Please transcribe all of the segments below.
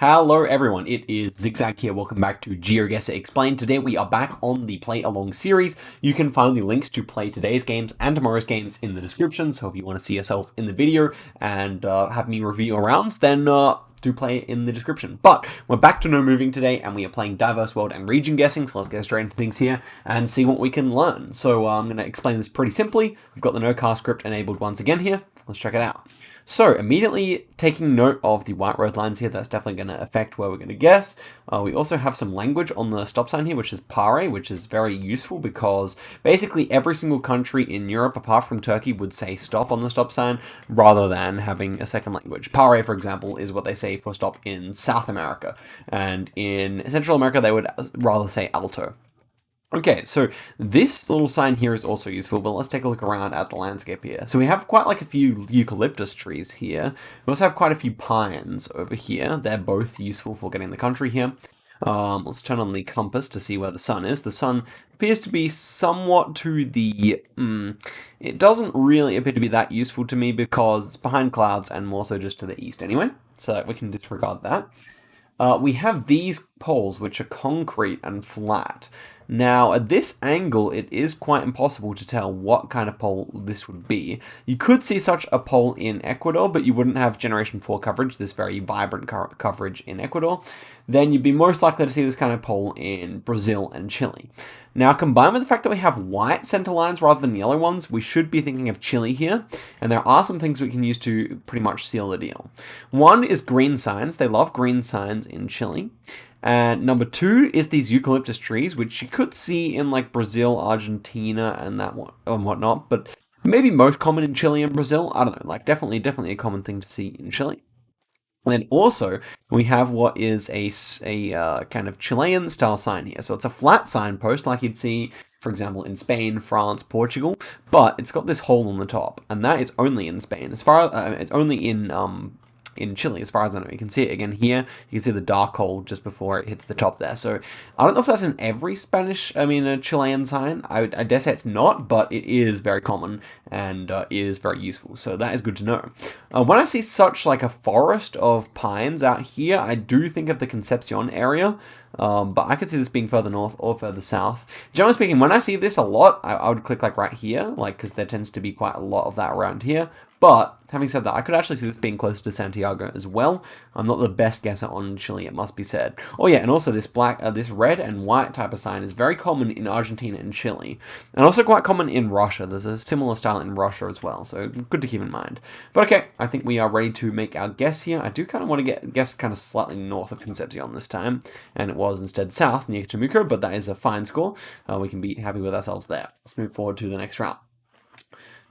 Hello everyone, it is Zigzag here. Welcome back to Geoguessr Explained. Today we are back on the Play Along series. You can find the links to play today's games and tomorrow's games in the description, so if you want to see yourself in the video and have me review your rounds, then do play it in the description. But we're back to no moving today, and we are playing diverse world and region guessing, so let's get straight into things here and see what we can learn. So I'm going to explain this pretty simply. We've got the no car script enabled once again here. Let's check it out. So immediately taking note of the white road lines here, that's definitely going to affect where we're going to guess. We also have some language on the stop sign here, which is pare, which is very useful because basically every single country in Europe, apart from Turkey, would say stop on the stop sign rather than having a second language. Pare, for example, is what they say for stop in South America. And in Central America, they would rather say alto. Okay, so this little sign here is also useful, but let's take a look around at the landscape here. So we have quite like a few eucalyptus trees here. We also have quite a few pines over here. They're both useful for getting the country here. Let's turn on the compass to see where the sun is. The sun appears to be somewhat to the... it doesn't really appear to be that useful to me because it's behind clouds and more so just to the east anyway. So we can disregard that. We have these poles, which are concrete and flat. Now, at this angle, it is quite impossible to tell what kind of pole this would be. You could see such a pole in Ecuador, but you wouldn't have Generation 4 coverage, this very vibrant coverage in Ecuador. Then you'd be most likely to see this kind of pole in Brazil and Chile. Now, combined with the fact that we have white center lines rather than yellow ones, we should be thinking of Chile here, and there are some things we can use to pretty much seal the deal. One is green signs. They love green signs in Chile. And number two is these eucalyptus trees, which you could see in like Brazil, Argentina, and that one and whatnot, but maybe most common in Chile and Brazil. I don't know, like definitely a common thing to see in Chile. And also, we have what is a kind of Chilean style sign here. So it's a flat signpost like you'd see, for example, in Spain, France, Portugal, but it's got this hole on the top, and that is only in Spain. As far as it's only in Chile, as far as I know. You can see it again here. You can see the dark hole just before it hits the top there. So I don't know if that's in every a Chilean sign. I dare say it's not, but it is very common and is very useful. So that is good to know. When I see such like a forest of pines out here, I do think of the Concepcion area. But I could see this being further north or further south. Generally speaking, when I see this a lot, I would click like right here, like because there tends to be quite a lot of that around here. But having said that, I could actually see this being close to Santiago as well. I'm not the best guesser on Chile, it must be said. Oh yeah, and also this this red and white type of sign is very common in Argentina and Chile, and also quite common in Russia. There's a similar style in Russia as well, so good to keep in mind. But okay, I think we are ready to make our guess here. I do kind of want to guess kind of slightly north of Concepcion this time, and it was instead south near Temuco, but that is a fine score. We can be happy with ourselves there. Let's move forward to the next round.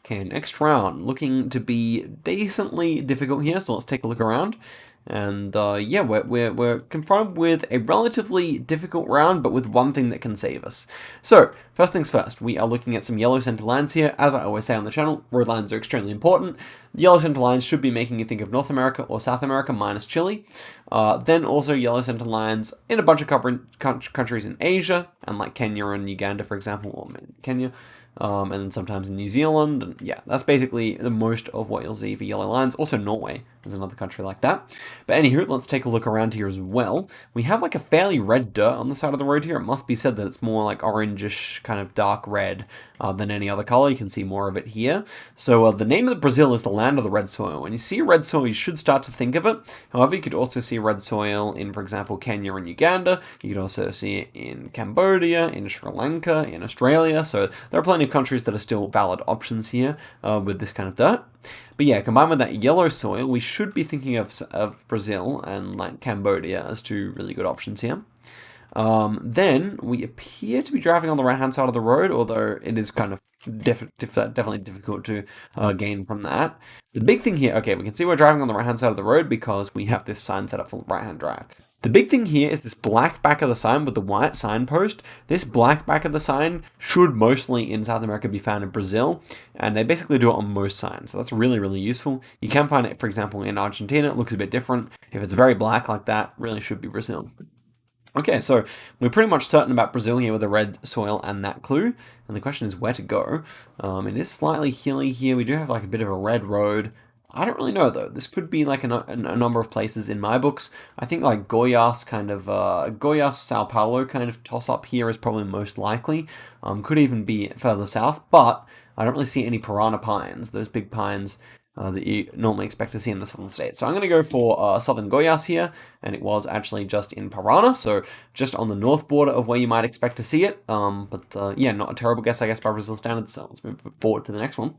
Okay, next round, looking to be decently difficult here, so let's take a look around. And yeah, we're confronted with a relatively difficult round, but with one thing that can save us. So, first things first, we are looking at some yellow center lines here. As I always say on the channel, road lines are extremely important. The yellow center lines should be making you think of North America or South America minus Chile. Then also yellow center lines in a bunch of countries in Asia, and like Kenya and Uganda, for example, or Kenya. And then sometimes in New Zealand, and yeah, that's basically the most of what you'll see for yellow lines. Also Norway is another country like that. But anywho, let's take a look around here as well. We have like a fairly red dirt on the side of the road here. It must be said that it's more like orangish, kind of dark red than any other color. You can see more of it here. So the name of Brazil is the land of the red soil. When you see red soil, you should start to think of it. However, you could also see red soil in, for example, Kenya and Uganda. You could also see it in Cambodia, in Sri Lanka, in Australia. So there are plenty of countries that are still valid options here with this kind of dirt. But yeah, combined with that yellow soil, we should be thinking of Brazil and like Cambodia as two really good options here. Then we appear to be driving on the right-hand side of the road, although it is kind of definitely difficult to gain from that. The big thing here, okay, we can see we're driving on the right-hand side of the road because we have this sign set up for right-hand drive. The big thing here is this black back of the sign with the white signpost. This black back of the sign should mostly in South America be found in Brazil, and they basically do it on most signs, so that's really, really useful. You can find it, for example, in Argentina. It looks a bit different. If it's very black like that, really should be Brazil. Okay, so we're pretty much certain about Brazil here with the red soil and that clue, and the question is where to go. It is slightly hilly here. We do have like a bit of a red road, I don't really know though. This could be like a number of places in my books. I think like Goiás Goiás, Sao Paulo kind of toss up here is probably most likely. Could even be further south, but I don't really see any piranha pines, those big pines that you normally expect to see in the southern states. So I'm going to go for southern Goiás here, and it was actually just in Parana, so just on the north border of where you might expect to see it. But yeah, not a terrible guess, I guess, by Brazil standards. So let's move forward to the next one,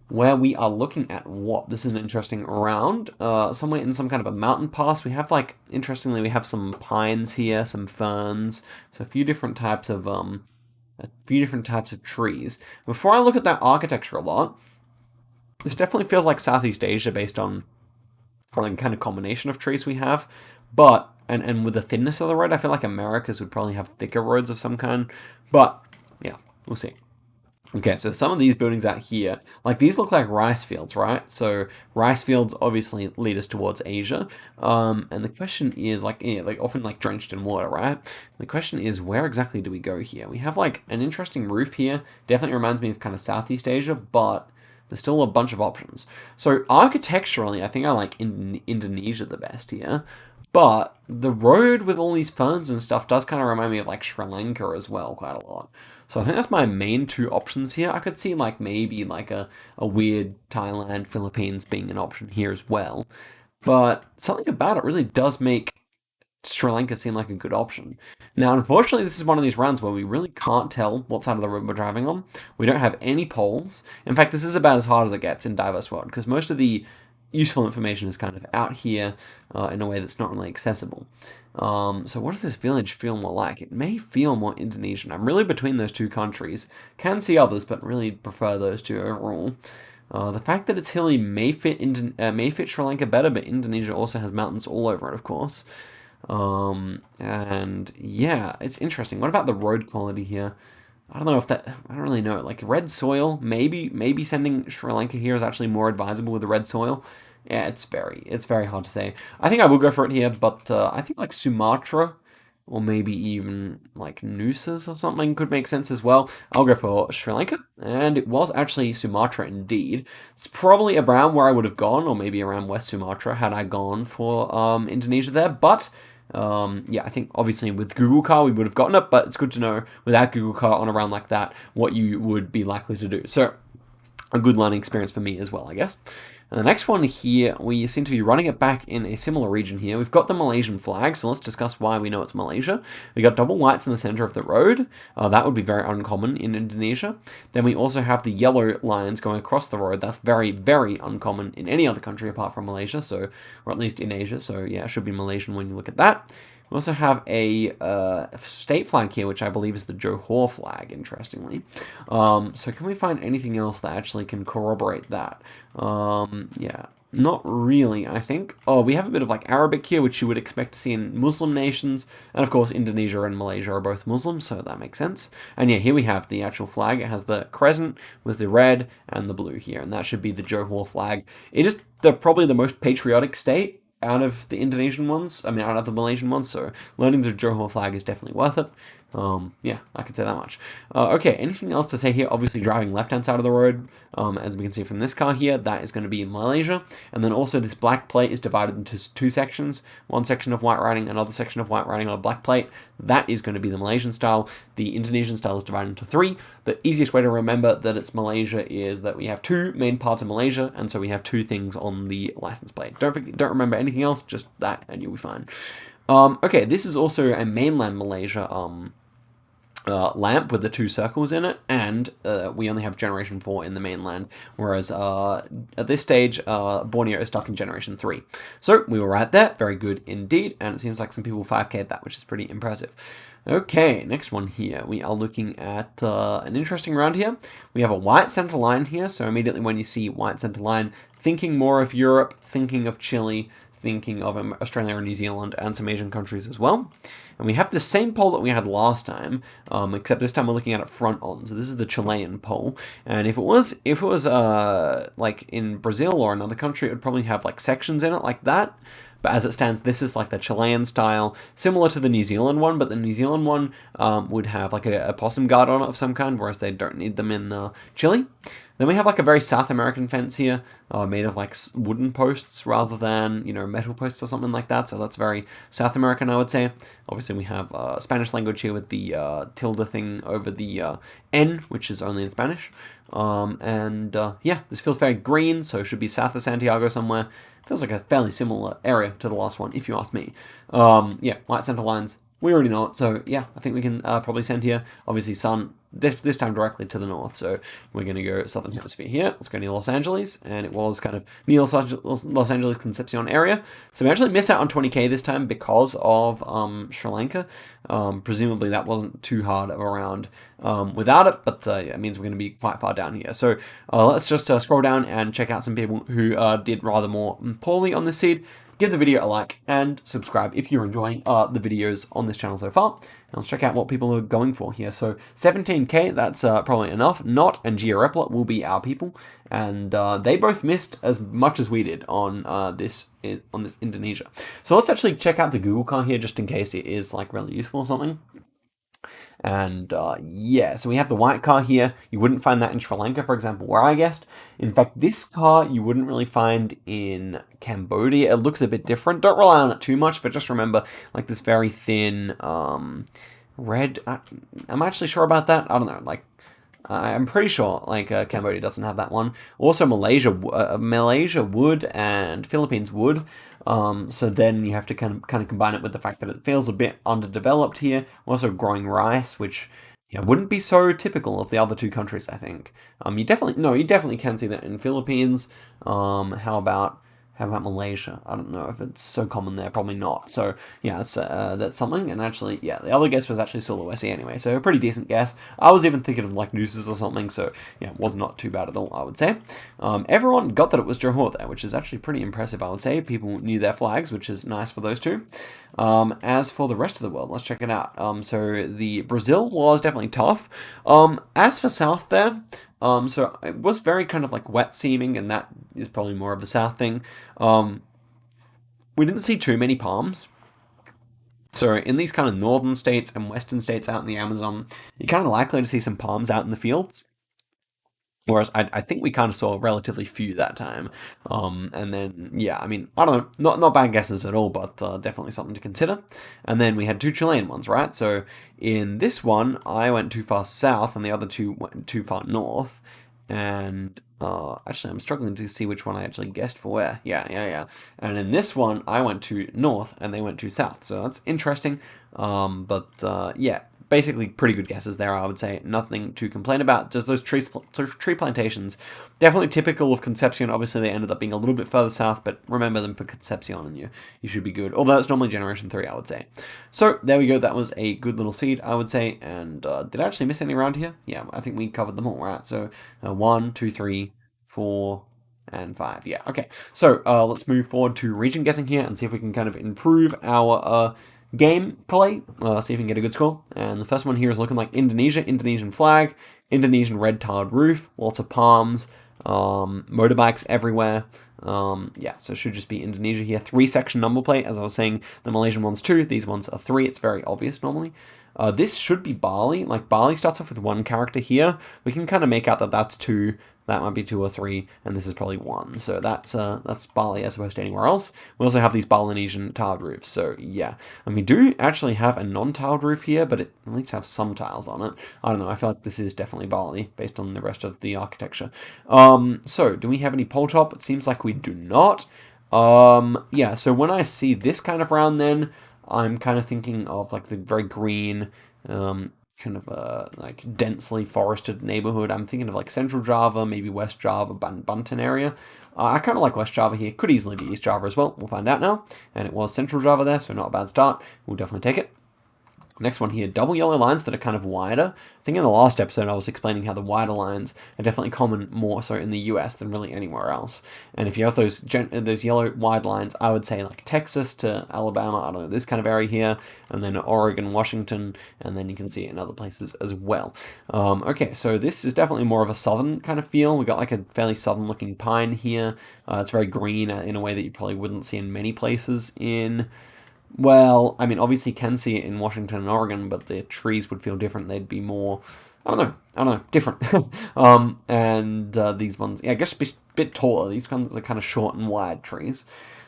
where we are looking at what? This is an interesting round. Somewhere in some kind of a mountain pass. We have, like, interestingly, we have some pines here, some ferns, so a few different types of trees. Before I look at that architecture a lot, this definitely feels like Southeast Asia based on the kind of combination of trees we have, but and with the thinness of the road, I feel like Americas would probably have thicker roads of some kind, but yeah, we'll see. Okay, so some of these buildings out here, like these look like rice fields, right? So rice fields obviously lead us towards Asia. And the question is like, yeah, like often like drenched in water, right? The question is, where exactly do we go here? We have like an interesting roof here. Definitely reminds me of kind of Southeast Asia, but there's still a bunch of options. So architecturally, I think I like Indonesia the best here. But the road with all these ferns and stuff does kind of remind me of like Sri Lanka as well, quite a lot. So I think that's my main two options here. I could see like maybe like a weird Thailand, Philippines being an option here as well. But something about it really does make Sri Lanka seem like a good option. Now, unfortunately, this is one of these rounds where we really can't tell what side of the road we're driving on. We don't have any poles. In fact, this is about as hard as it gets in Diverse World, because most of the useful information is kind of out here in a way that's not really accessible. So what does this village feel more like? It may feel more Indonesian. I'm really between those two countries. Can see others, but really prefer those two overall. The fact that it's hilly may fit Sri Lanka better, but Indonesia also has mountains all over it, of course. And yeah, it's interesting. What about the road quality here? I don't know if that, I don't really know. Like red soil, maybe sending Sri Lanka here is actually more advisable with the red soil. Yeah, it's very hard to say. I think I will go for it here, but I think like Sumatra or maybe even like Noosa's or something could make sense as well. I'll go for Sri Lanka, and it was actually Sumatra indeed. It's probably around where I would have gone, or maybe around West Sumatra had I gone for Indonesia there, but yeah, I think obviously with Google Car we would have gotten it, but it's good to know without Google Car on a round like that what you would be likely to do. So a good learning experience for me as well, I guess. And the next one here, we seem to be running it back in a similar region here. We've got the Malaysian flag, so let's discuss why we know it's Malaysia. We got double whites in the center of the road. That would be very uncommon in Indonesia. Then we also have the yellow lines going across the road. That's very, very uncommon in any other country apart from Malaysia, so, or at least in Asia. So yeah, it should be Malaysian when you look at that. We also have a state flag here, which I believe is the Johor flag, interestingly. So can we find anything else that actually can corroborate that? Yeah, not really, I think. Oh, we have a bit of like Arabic here, which you would expect to see in Muslim nations. And of course, Indonesia and Malaysia are both Muslim, so that makes sense. And yeah, here we have the actual flag. It has the crescent with the red and the blue here, and that should be the Johor flag. It is probably the most patriotic state out of the Indonesian ones, out of the Malaysian ones, so learning the Johor flag is definitely worth it. Yeah, I could say that much. Okay, anything else to say here? Obviously driving left-hand side of the road, as we can see from this car here, that is going to be in Malaysia. And then also this black plate is divided into two sections. One section of white writing, another section of white writing on a black plate. That is going to be the Malaysian style. The Indonesian style is divided into three. The easiest way to remember that it's Malaysia is that we have two main parts of Malaysia, and so we have two things on the license plate. Don't remember anything else, just that, and you'll be fine. Okay, this is also a mainland Malaysia lamp with the two circles in it, and we only have Generation 4 in the mainland, whereas at this stage, Borneo is stuck in Generation 3. So we were right there, very good indeed, and it seems like some people 5K'd that, which is pretty impressive. Okay, next one here. We are looking at an interesting round here. We have a white center line here, so immediately when you see white center line, thinking more of Europe, thinking of Chile, thinking of Australia and New Zealand and some Asian countries as well. And we have the same pole that we had last time, except this time we're looking at it front on. So this is the Chilean pole. And if it was like in Brazil or another country, it would probably have like sections in it like that. but as it stands, this is like the Chilean style, similar to the New Zealand one, but the New Zealand one would have like a possum guard on it of some kind, whereas they don't need them in Chile. Then we have like a very South American fence here, made of like wooden posts rather than, you know, metal posts or something like that. So that's very South American, I would say. Obviously, we have Spanish language here with the tilde thing over the N, which is only in Spanish. Yeah, this feels very green, so it should be south of Santiago somewhere. Feels like a fairly similar area to the last one, if you ask me. Yeah, white center lines. We already know it, so yeah, I think we can probably send here. Obviously, sun, this time directly to the north, so we're going to go southern hemisphere here. Let's go near Los Angeles, and it was kind of near Los Angeles Concepcion area. So we actually missed out on 20k this time because of Sri Lanka. Presumably that wasn't too hard of a round without it, but yeah, it means we're going to be quite far down here. So let's just scroll down and check out some people who did rather more poorly on this seed. Give the video a like and subscribe if you're enjoying the videos on this channel so far. And let's check out what people are going for here. So 17k, that's probably enough. Not and Geoguessr will be our people, and they both missed as much as we did on this Indonesia. So let's actually check out the Google car here just in case it is like really useful or something. And yeah, so we have the white car here. You wouldn't find that in Sri Lanka, for example, where I guessed. In fact, this car you wouldn't really find in Cambodia. It looks a bit different. Don't rely on it too much, but just remember, like this very thin red. I'm actually sure about that. I don't know. Like, I'm pretty sure like Cambodia doesn't have that one. Also, Malaysia would, and Philippines would. So then you have to kind of combine it with the fact that it feels a bit underdeveloped here. We're also growing rice, which wouldn't be so typical of the other two countries, I think. You definitely can see that in Philippines. How about Malaysia? I don't know if it's so common there. Probably not. So yeah, that's something. And actually, yeah, the other guess was actually Sulawesi anyway. So a pretty decent guess. I was even thinking of like nooses or something. So yeah, it was not too bad at all, I would say. Everyone got that it was Johor there, which is actually pretty impressive, I would say. People knew their flags, which is nice for those two. As for the rest of the world, let's check it out. So the Brazil was definitely tough. As for South there, so it was very kind of like wet seeming, and that is probably more of a South thing. We didn't see too many palms. So in these kind of northern states and western states out in the Amazon, you're kind of likely to see some palms out in the fields. Whereas I think we kind of saw relatively few that time. And then, yeah, I mean, I don't know, not bad guesses at all, but definitely something to consider. And then we had two Chilean ones, right? So in this one, I went too far south and the other two went too far north. And actually, I'm struggling to see which one I actually guessed for where. Yeah. And in this one, I went to north and they went to south. So that's interesting. Yeah. Basically, pretty good guesses there, I would say. Nothing to complain about. Just those tree plantations. Definitely typical of Concepcion. Obviously, they ended up being a little bit further south, but remember them for Concepcion and you should be good. Although it's normally Generation 3, I would say. So, there we go. That was a good little seed, I would say. And did I actually miss any around here? Yeah, I think we covered them all, right? So, 1, 2, 3, 4... and 5. Yeah, okay. So, let's move forward to region guessing here and see if we can kind of improve our gameplay, see if we can get a good score. And the first one here is looking like Indonesia, Indonesian flag, Indonesian red tiled roof, lots of palms, motorbikes everywhere. Yeah, so it should just be Indonesia here. 3-section number plate, as I was saying, the Malaysian one's 2, these ones are 3, it's very obvious normally. This should be Bali, like Bali starts off with 1 character here. We can kind of make out that that's 2, that might be 2 or 3, and this is probably 1. So that's Bali as opposed to anywhere else. We also have these Balinesian tiled roofs, so yeah. And we do actually have a non-tiled roof here, but it at least has some tiles on it. I don't know, I feel like this is definitely Bali, based on the rest of the architecture. So, do we have any pole top? It seems like we do not. Yeah, so when I see this kind of round then, I'm kind of thinking of like the very green, kind of like densely forested neighborhood. I'm thinking of like Central Java, maybe West Java, Banten area. I kind of like West Java here. Could easily be East Java as well. We'll find out now. And it was Central Java there, so not a bad start. We'll definitely take it. Next one here, double yellow lines that are kind of wider. I think in the last episode I was explaining how the wider lines are definitely common more so in the US than really anywhere else. And if you have those yellow wide lines, I would say like Texas to Alabama, I don't know, this kind of area here, and then Oregon, Washington, and then you can see it in other places as well. Okay, so this is definitely more of a southern kind of feel. We got like a fairly southern looking pine here. It's very green in a way that you probably wouldn't see in many places in... Well, I mean, obviously you can see it in Washington and Oregon, but the trees would feel different. They'd be more, I don't know, different. These ones, yeah, I guess a bit taller. These ones are kind of short and wide trees.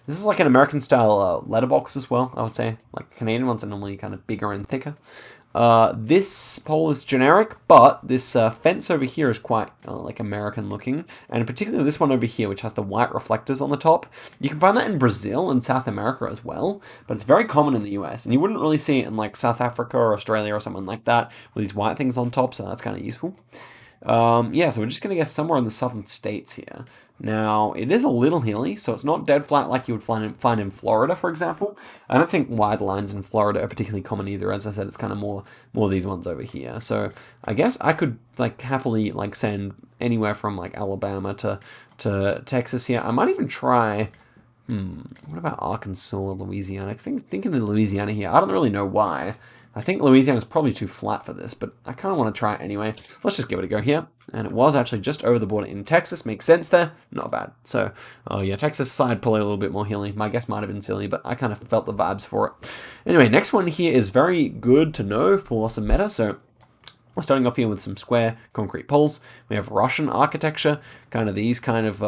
This is like an American style letterbox as well, I would say. Like Canadian ones are normally kind of bigger and thicker. This pole is generic, but this fence over here is quite like American looking, and particularly this one over here, which has the white reflectors on the top. You can find that in Brazil and South America as well, but it's very common in the US, and you wouldn't really see it in like South Africa or Australia or something like that with these white things on top, so that's kind of useful. Yeah, so we're just going to get somewhere in the southern states here. Now, it is a little hilly, so it's not dead flat like you would find in Florida, for example. I don't think wide lines in Florida are particularly common either. As I said, it's kind of more these ones over here. So I guess I could like happily like send anywhere from like Alabama to Texas here. I might even try... what about Arkansas or Louisiana? I think thinking of Louisiana here. I don't really know why. I think Louisiana is probably too flat for this, but I kind of want to try it anyway. Let's just give it a go here. And it was actually just over the border in Texas. Makes sense there. Not bad. So, yeah, Texas side probably a little bit more hilly. My guess might have been silly, but I kind of felt the vibes for it. Anyway, next one here is very good to know for some meta. So, we're starting off here with some square concrete poles. We have Russian architecture, kind of these kind of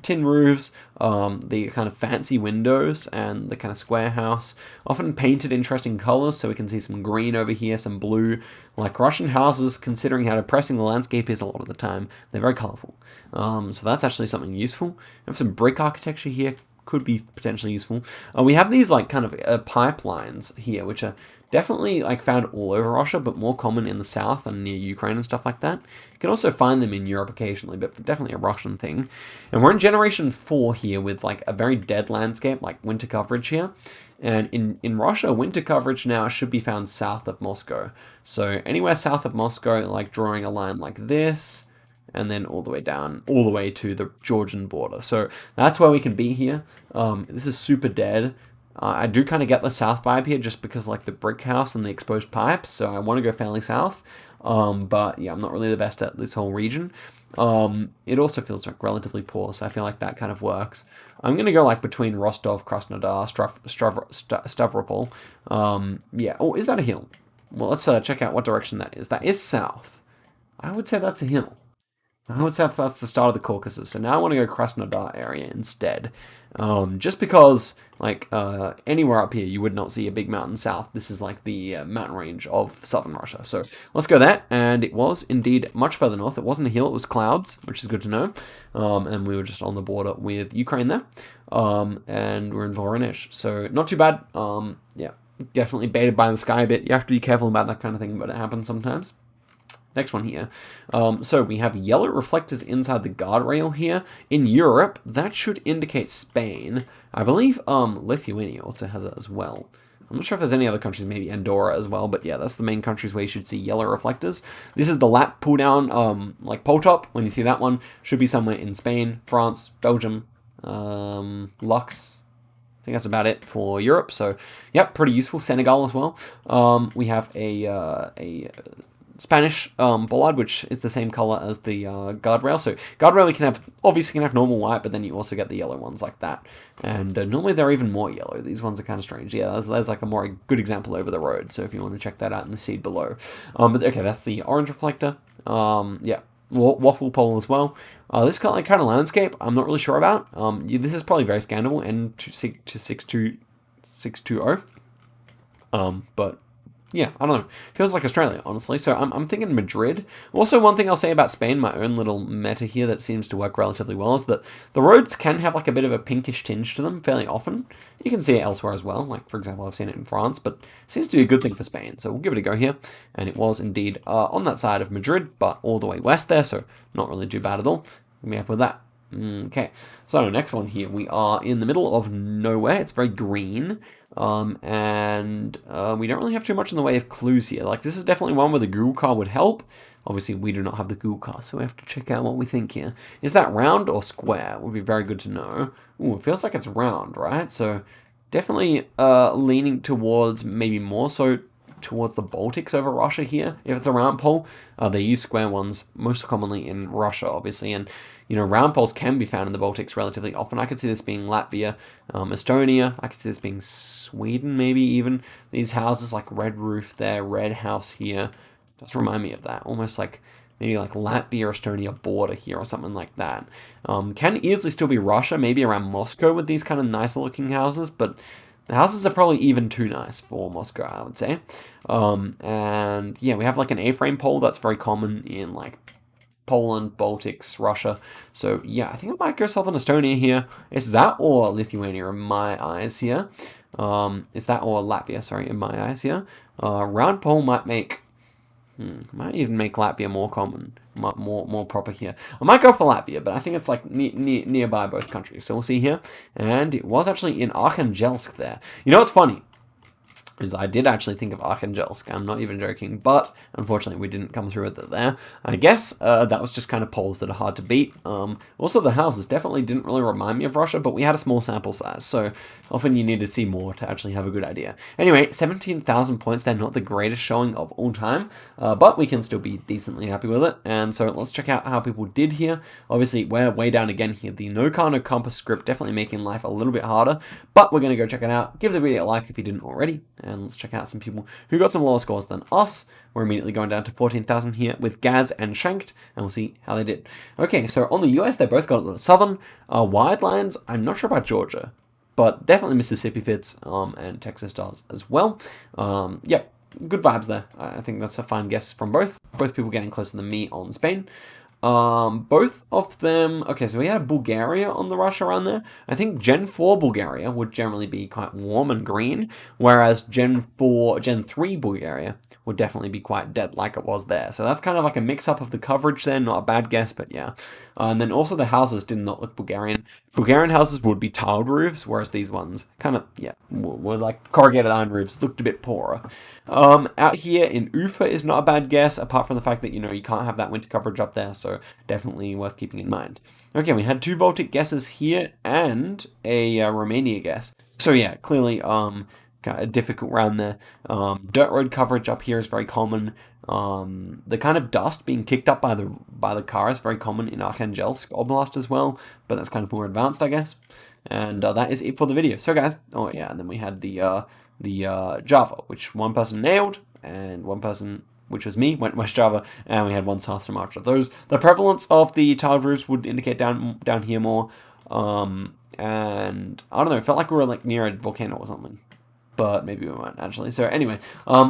tin roofs, the kind of fancy windows, and the kind of square house. Often painted interesting colors, so we can see some green over here, some blue. Like Russian houses, considering how depressing the landscape is a lot of the time, they're very colorful. So that's actually something useful. We have some brick architecture here, could be potentially useful. We have these like kind of pipelines here, which are definitely like found all over Russia, but more common in the south and near Ukraine and stuff like that. You can also find them in Europe occasionally, but definitely a Russian thing. And we're in generation 4 here with like a very dead landscape, like winter coverage here. And in Russia, winter coverage now should be found south of Moscow. So anywhere south of Moscow, like drawing a line like this, and then all the way down, all the way to the Georgian border. So that's where we can be here. This is super dead. I do kind of get the south vibe here just because like the brick house and the exposed pipes, so I want to go fairly south. But yeah, I'm not really the best at this whole region. It also feels like relatively poor, so I feel like that kind of works. I'm going to go like between Rostov, Krasnodar, Stavropol. Yeah, oh, is that a hill? Well, let's check out what direction that is. That is south. I would say that's a hill. I would say that's the start of the Caucasus, so now I want to go Krasnodar area instead. Just because, like, anywhere up here you would not see a big mountain south. This is like the mountain range of southern Russia. So let's go there, and it was indeed much further north. It wasn't a hill, it was clouds, which is good to know. And we were just on the border with Ukraine there. And we're in Voronezh, so not too bad. Yeah, definitely baited by the sky a bit. You have to be careful about that kind of thing, but it happens sometimes. Next one here. So we have yellow reflectors inside the guardrail here. In Europe, that should indicate Spain. I believe Lithuania also has it as well. I'm not sure if there's any other countries, maybe Andorra as well, but yeah, that's the main countries where you should see yellow reflectors. This is the lap pull down, like pole top. When you see that one, should be somewhere in Spain, France, Belgium, Lux. I think that's about it for Europe. So, yep, pretty useful. Senegal as well. We have a Spanish bollard, which is the same color as the guardrail. So guardrail, obviously can have normal white, but then you also get the yellow ones like that. And normally they're even more yellow. These ones are kind of strange. Yeah, there's like a more good example over the road. So if you want to check that out in the seed below. But okay, that's the orange reflector. Yeah, waffle pole as well. This kind of landscape, I'm not really sure about. This is probably very scannable, N620. But yeah, I don't know. Feels like Australia, honestly. So I'm thinking Madrid. Also, one thing I'll say about Spain, my own little meta here that seems to work relatively well, is that the roads can have like a bit of a pinkish tinge to them fairly often. You can see it elsewhere as well. Like, for example, I've seen it in France, but it seems to be a good thing for Spain. So we'll give it a go here. And it was indeed on that side of Madrid, but all the way west there, so not really too bad at all. We'll be up with that. Okay, so next one here, we are in the middle of nowhere. It's very green, and we don't really have too much in the way of clues here. Like, this is definitely one where the Google car would help. Obviously, we do not have the Google car, so we have to check out what we think here. Is that round or square? Would be very good to know. Ooh, it feels like it's round, right? So definitely leaning towards maybe more so towards the Baltics over Russia here. If it's a round pole, they use square ones most commonly in Russia, obviously, and round poles can be found in the Baltics relatively often. I could see this being Latvia, Estonia. I could see this being Sweden, maybe even. These houses like red roof there, red house here, does remind me of that. Almost like maybe like Latvia or Estonia border here or something like that. Can easily still be Russia, maybe around Moscow with these kind of nicer looking houses, but the houses are probably even too nice for Moscow, I would say. And yeah, we have like an A-frame pole that's very common in like Poland, Baltics, Russia. So yeah, I think I might go Southern Estonia here. Is that or Lithuania in my eyes here? Is that or Latvia, sorry, in my eyes here? Round pole might make... might even make Latvia more common, more proper here. I might go for Latvia, but I think it's like nearby both countries. So we'll see here. And it was actually in Arkhangelsk there. You know what's funny? Is I did actually think of Arkhangelsk. I'm not even joking, but unfortunately we didn't come through with it there. I guess that was just kind of poles that are hard to beat. Also, the houses definitely didn't really remind me of Russia, but we had a small sample size, so often you need to see more to actually have a good idea. Anyway, 17,000 points. They're not the greatest showing of all time, but we can still be decently happy with it. And so let's check out how people did here. Obviously, we're way down again here. The no car, no compass script definitely making life a little bit harder, but we're going to go check it out. Give the video a like if you didn't already. And let's check out some people who got some lower scores than us. We're immediately going down to 14,000 here with Gaz and Shanked, and we'll see how they did. Okay, so on the US, they both got the southern wide lines. I'm not sure about Georgia, but definitely Mississippi fits, and Texas does as well. Yep, good vibes there. I think that's a fine guess from both. Both people getting closer than me on Spain. Both of them... Okay, so we had Bulgaria on the rush around there. I think Gen 4 Bulgaria would generally be quite warm and green, whereas Gen 3 Bulgaria would definitely be quite dead like it was there. So that's kind of like a mix-up of the coverage there. Not a bad guess, but yeah. And then also the houses did not look Bulgarian. Bulgarian houses would be tiled roofs, whereas these ones kind of, yeah, were like corrugated iron roofs. Looked a bit poorer. Out here in Ufa is not a bad guess, apart from the fact that, you kind of have that winter coverage up there, so definitely worth keeping in mind. Okay, we had 2 Baltic guesses here and a Romania guess. So yeah, clearly kind of difficult round there. Dirt road coverage up here is very common. The kind of dust being kicked up by the car is very common in Arkhangelsk Oblast as well, but that's kind of more advanced, I guess. And that is it for the video. So guys, oh yeah, and then we had the Java, which one person nailed, and one person, which was me, went West Java, and we had one South Sumatra. The prevalence of the tiled roofs would indicate down here more, and I don't know, it felt like we were like near a volcano or something, but maybe we weren't actually. So anyway,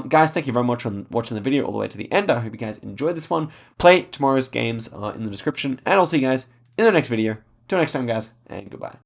guys, thank you very much for watching the video all the way to the end. I hope you guys enjoyed this one. Play tomorrow's games in the description, and I'll see you guys in the next video. Till next time, guys, and goodbye.